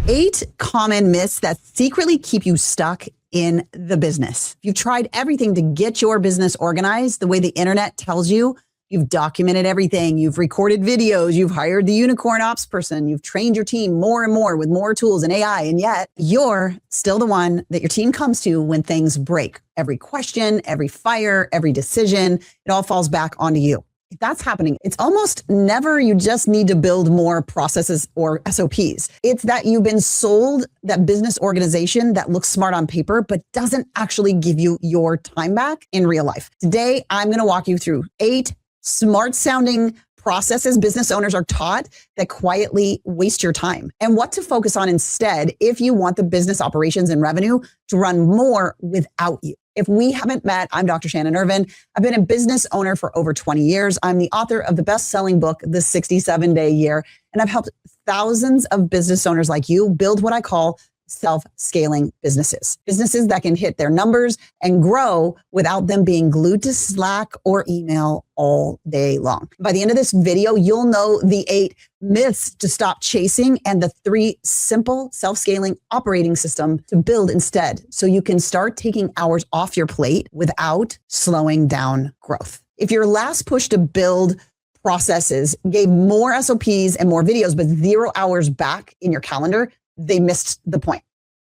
8 common myths that secretly keep you stuck in the business. You've tried everything to get your business organized the way the internet tells you. You've documented everything. You've recorded videos. You've hired the unicorn ops person. You've trained your team more and more with more tools and AI. And yet you're still the one that your team comes to when things break. Every question, every fire, every decision, it all falls back onto you. If that's happening, it's almost never you just need to build more processes or SOPs. It's that you've been sold that business organization that looks smart on paper, but doesn't actually give you your time back in real life. Today, I'm going to walk you through 8 smart sounding processes business owners are taught that quietly waste your time and what to focus on instead if you want the business operations and revenue to run more without you. If we haven't met, I'm Dr. Shannon Irvin. I've been a business owner for over 20 years. I'm the author of the best-selling book, The 67-Day Year, and I've helped thousands of business owners like you build what I call self-scaling businesses. Businesses that can hit their numbers and grow without them being glued to Slack or email all day long. By the end of this video, you'll know the 8 myths to stop chasing and the 3 simple self-scaling operating system to build instead, so you can start taking hours off your plate without slowing down growth. If your last push to build processes gave more SOPs and more videos, but 0 hours back in your calendar, they missed the point.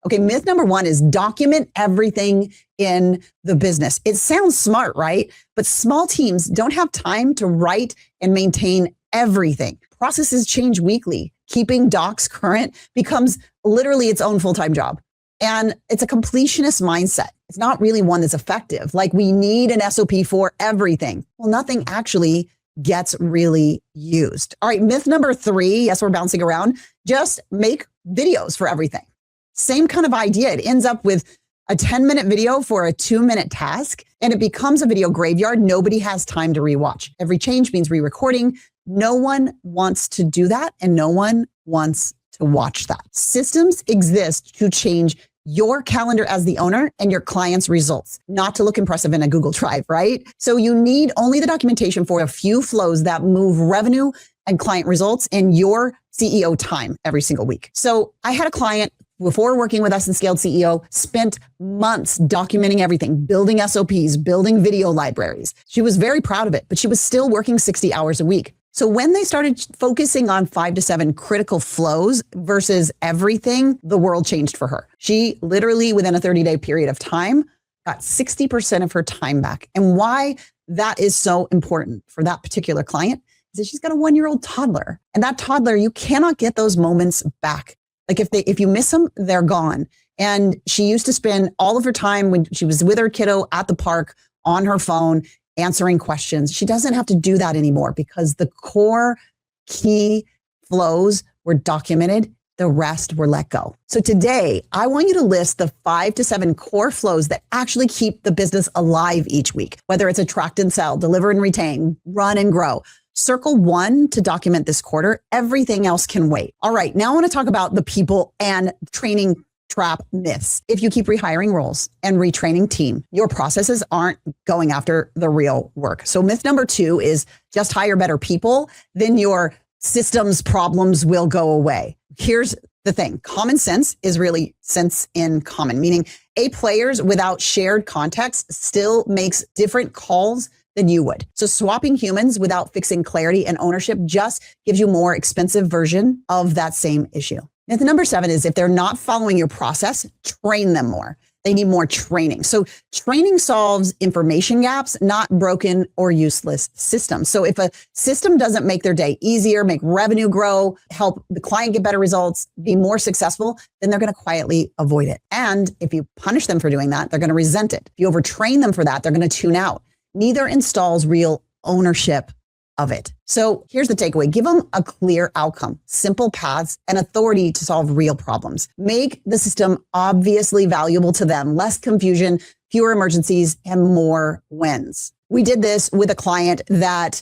Okay, myth number 1 is document everything in the business. It sounds smart, right? But small teams don't have time to write and maintain everything. Processes change weekly. Keeping docs current becomes literally its own full-time job. And it's a completionist mindset. It's not really one that's effective. Like, we need an SOP for everything. Well, nothing actually gets really used. All right, myth number 3, yes, we're bouncing around. Just make videos for everything. Same kind of idea. It ends up with a 10-minute video for a 2-minute task, and it becomes a video graveyard nobody has time to rewatch. Every change means re-recording. No one wants to do that, and no one wants to watch that. Systems exist to change your calendar as the owner and your client's results, not to look impressive in a Google Drive, right? So you need only the documentation for a few flows that move revenue and client results in your CEO time every single week. So I had a client before working with us in Scaled CEO, spent months documenting everything, building SOPs, building video libraries. She was very proud of it, but she was still working 60 hours a week. So when they started focusing on 5 to 7 critical flows versus everything, the world changed for her. She literally, within a 30-day period of time, got 60% of her time back. And why that is so important for that particular client is that she's got a 1-year-old toddler. And that toddler, you cannot get those moments back. Like, if you miss them, they're gone. And she used to spend all of her time when she was with her kiddo at the park on her phone, answering questions. She doesn't have to do that anymore because the core key flows were documented. The rest were let go. So today, I want you to list the 5 to 7 core flows that actually keep the business alive each week, whether it's attract and sell, deliver and retain, run and grow. Circle 1 to document this quarter. Everything else can wait. All right, now I want to talk about the people and training trap myths. If you keep rehiring roles and retraining team, your processes aren't going after the real work. So myth number 2 is just hire better people, then your systems problems will go away. Here's the thing. Common sense is really sense in common, meaning A players without shared context still makes different calls than you would. So swapping humans without fixing clarity and ownership just gives you more expensive version of that same issue. Myth number 7 is if they're not following your process, train them more. They need more training. So training solves information gaps, not broken or useless systems. So if a system doesn't make their day easier, make revenue grow, help the client get better results, be more successful, then they're going to quietly avoid it. And if you punish them for doing that, they're going to resent it. If you overtrain them for that, they're going to tune out. Neither installs real ownership of it. So here's the takeaway. Give them a clear outcome, simple paths, and authority to solve real problems. Make the system obviously valuable to them, less confusion, fewer emergencies, and more wins. We did this with a client that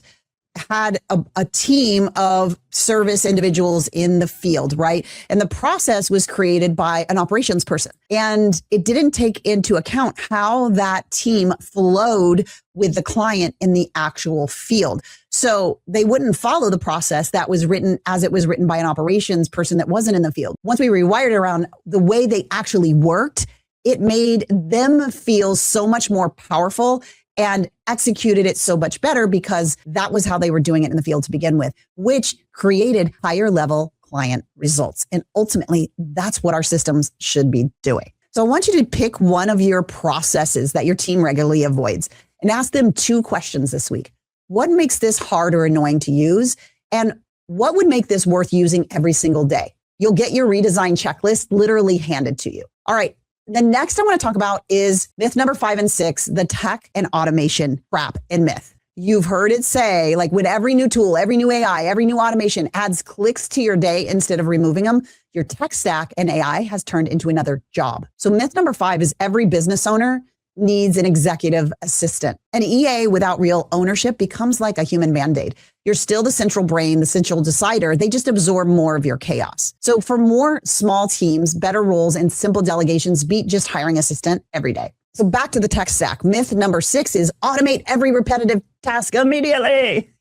had a team of service individuals in the field, right? And the process was created by an operations person. And it didn't take into account how that team flowed with the client in the actual field. So they wouldn't follow the process that was written as it was written by an operations person that wasn't in the field. Once we rewired it around the way they actually worked, it made them feel so much more powerful and executed it so much better because that was how they were doing it in the field to begin with, which created higher level client results. And ultimately, that's what our systems should be doing. So I want you to pick one of your processes that your team regularly avoids and ask them 2 questions this week. What makes this hard or annoying to use? And what would make this worth using every single day? You'll get your redesign checklist literally handed to you. All right. The next I want to talk about is myth number 5 and 6, the tech and automation trap and myth. You've heard it say, like, when every new tool, every new AI, every new automation adds clicks to your day instead of removing them, your tech stack and AI has turned into another job. So myth number 5 is every business owner needs an executive assistant. An EA without real ownership becomes like a human Band-Aid. You're still the central brain, the central decider. They just absorb more of your chaos. So for more small teams, better roles, and simple delegations, beat just hiring assistant every day. So back to the tech stack. Myth number 6 is automate every repetitive task immediately.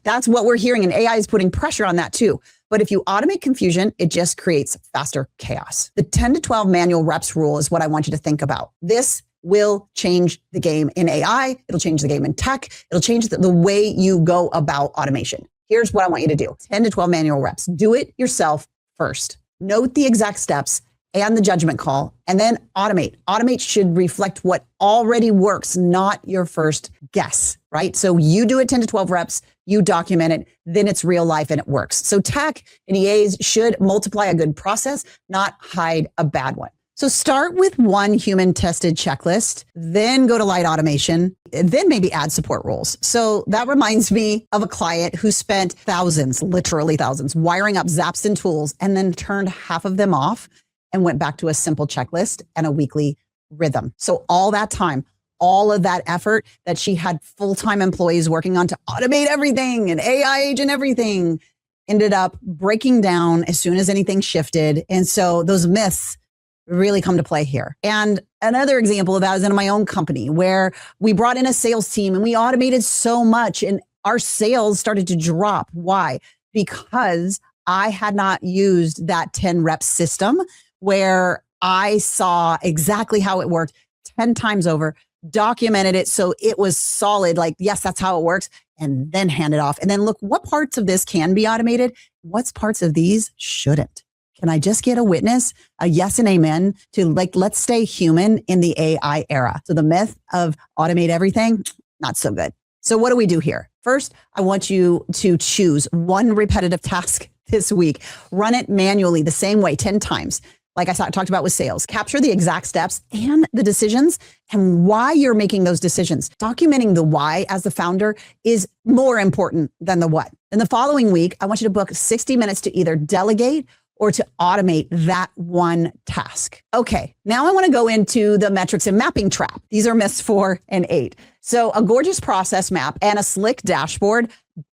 That's what we're hearing. And AI is putting pressure on that too. But if you automate confusion, it just creates faster chaos. The 10 to 12 manual reps rule is what I want you to think about. This will change the game in AI. It'll change the game in tech. It'll change the way you go about automation. Here's what I want you to do. 10 to 12 manual reps. Do it yourself first. Note the exact steps and the judgment call, and then automate. Automate should reflect what already works, not your first guess, right? So you do it 10 to 12 reps, you document it, then it's real life and it works. So tech and EAs should multiply a good process, not hide a bad one. So start with one human tested checklist, then go to light automation, then maybe add support roles. So that reminds me of a client who spent thousands, literally thousands, wiring up Zaps and tools and then turned half of them off and went back to a simple checklist and a weekly rhythm. So all that time, all of that effort that she had full-time employees working on to automate everything and AI agent everything ended up breaking down as soon as anything shifted. And so those myths really come to play here. And another example of that is in my own company where we brought in a sales team and we automated so much and our sales started to drop. Why? Because I had not used that 10 rep system where I saw exactly how it worked 10 times over, documented it so it was solid, like, yes, that's how it works, and then hand it off. And then look, what parts of this can be automated? What parts of these shouldn't? Can I just get a witness, a yes and amen to, like, let's stay human in the AI era? So the myth of automate everything, not so good. So what do we do here? First, I want you to choose one repetitive task this week. Run it manually the same way 10 times. Like I talked about with sales, capture the exact steps and the decisions and why you're making those decisions. Documenting the why as the founder is more important than the what. In the following week, I want you to book 60 minutes to either delegate or to automate that one task. Okay, now I want to go into the metrics and mapping trap. These are myths 4 and 8. So a gorgeous process map and a slick dashboard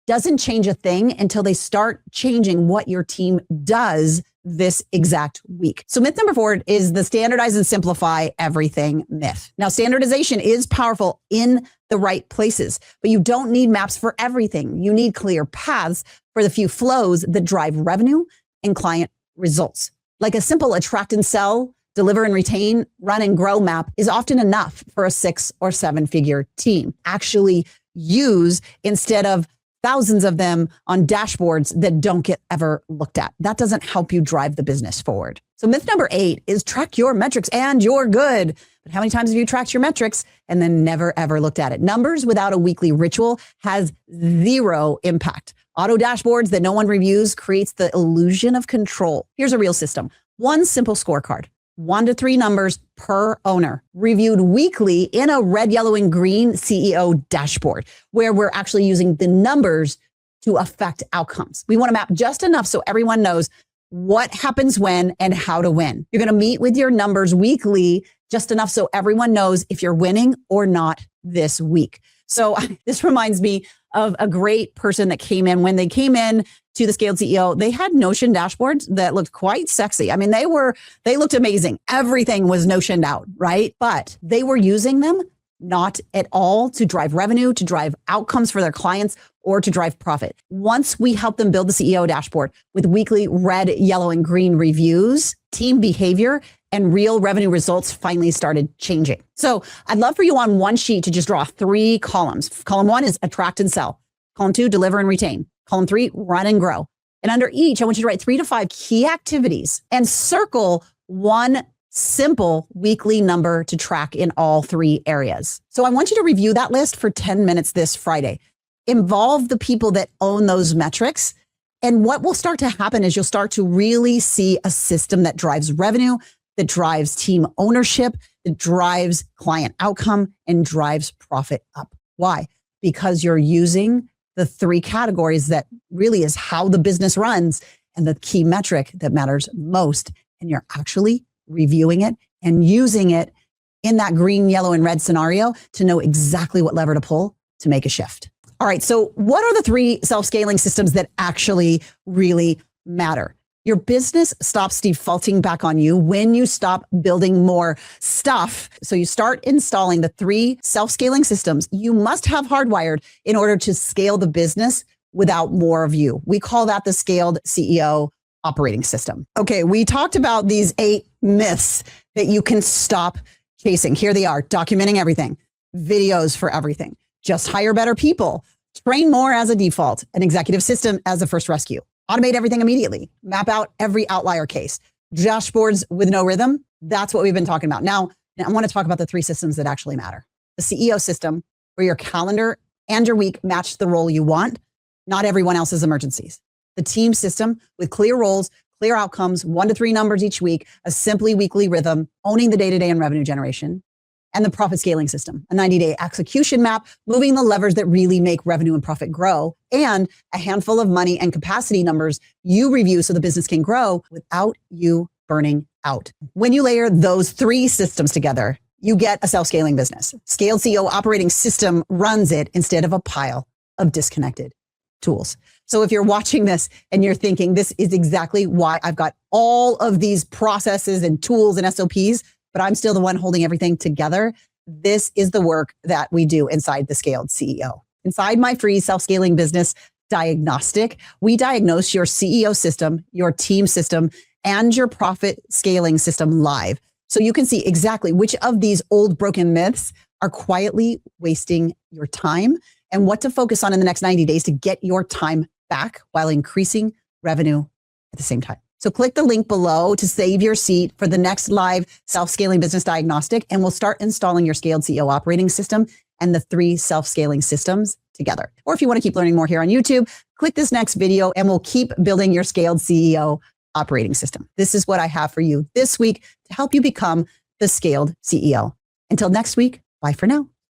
doesn't change a thing until they start changing what your team does this exact week. So myth number 4 is the standardize and simplify everything myth. Now, standardization is powerful in the right places, but you don't need maps for everything. You need clear paths for the few flows that drive revenue and client results. Like a simple attract and sell, deliver and retain, run and grow map is often enough for a 6 or 7 figure team. Actually use instead of thousands of them on dashboards that don't get ever looked at. That doesn't help you drive the business forward. So myth number 8 is track your metrics and you're good. But how many times have you tracked your metrics and then never ever looked at it? Numbers without a weekly ritual has 0 impact. Auto dashboards that no one reviews creates the illusion of control. Here's a real system. One simple scorecard. 1 to 3 numbers per owner, reviewed weekly in a red, yellow, and green CEO dashboard, where we're actually using the numbers to affect outcomes. We want to map just enough so everyone knows what happens when and how to win. You're going to meet with your numbers weekly, just enough so everyone knows if you're winning or not this week. So this reminds me of a great person that came in. When they came in to the Scaled CEO, they had Notion dashboards that looked quite sexy. I mean, they looked amazing. Everything was Notioned out, right? But they were using them not at all to drive revenue, to drive outcomes for their clients, or to drive profit. Once we help them build the CEO dashboard with weekly red, yellow, and green reviews, team behavior and real revenue results finally started changing. So I'd love for you on one sheet to just draw 3 columns. Column 1 is attract and sell. Column 2, deliver and retain. Column 3, run and grow. And under each, I want you to write 3 to 5 key activities and circle one simple weekly number to track in all 3 areas. So I want you to review that list for 10 minutes this Friday. Involve the people that own those metrics. And what will start to happen is you'll start to really see a system that drives revenue, that drives team ownership, that drives client outcome, and drives profit up. Why? Because you're using the 3 categories that really is how the business runs and the key metric that matters most. And you're actually reviewing it and using it in that green, yellow, and red scenario to know exactly what lever to pull to make a shift. All right. So what are the 3 self-scaling systems that actually really matter? Your business stops defaulting back on you when you stop building more stuff. So you start installing the 3 self-scaling systems you must have hardwired in order to scale the business without more of you. We call that the scaled CEO operating system. Okay, we talked about these 8 myths that you can stop chasing. Here they are: documenting everything, videos for everything, just hire better people, train more as a default, an executive system as a first rescue, automate everything immediately, map out every outlier case, dashboards with no rhythm. That's what we've been talking about. Now, I want to talk about the 3 systems that actually matter. The CEO system, where your calendar and your week match the role you want, not everyone else's emergencies. The team system with clear roles, clear outcomes, 1 to 3 numbers each week, a simply weekly rhythm, owning the day-to-day and revenue generation. And the profit scaling system, a 90-day execution map, moving the levers that really make revenue and profit grow, and a handful of money and capacity numbers you review so the business can grow without you burning out. When you layer those 3 systems together, you get a self-scaling business. Scaled CEO operating system runs it instead of a pile of disconnected tools. So if you're watching this and you're thinking, this is exactly why I've got all of these processes and tools and SOPs, but I'm still the one holding everything together, this is the work that we do inside the Scaled CEO. Inside my free self-scaling business diagnostic, we diagnose your CEO system, your team system, and your profit scaling system live. So you can see exactly which of these old broken myths are quietly wasting your time and what to focus on in the next 90 days to get your time back while increasing revenue at the same time. So click the link below to save your seat for the next live self-scaling business diagnostic, and we'll start installing your Scaled CEO operating system and the 3 self-scaling systems together. Or if you want to keep learning more here on YouTube, click this next video and we'll keep building your Scaled CEO operating system. This is what I have for you this week to help you become the Scaled CEO. Until next week, bye for now.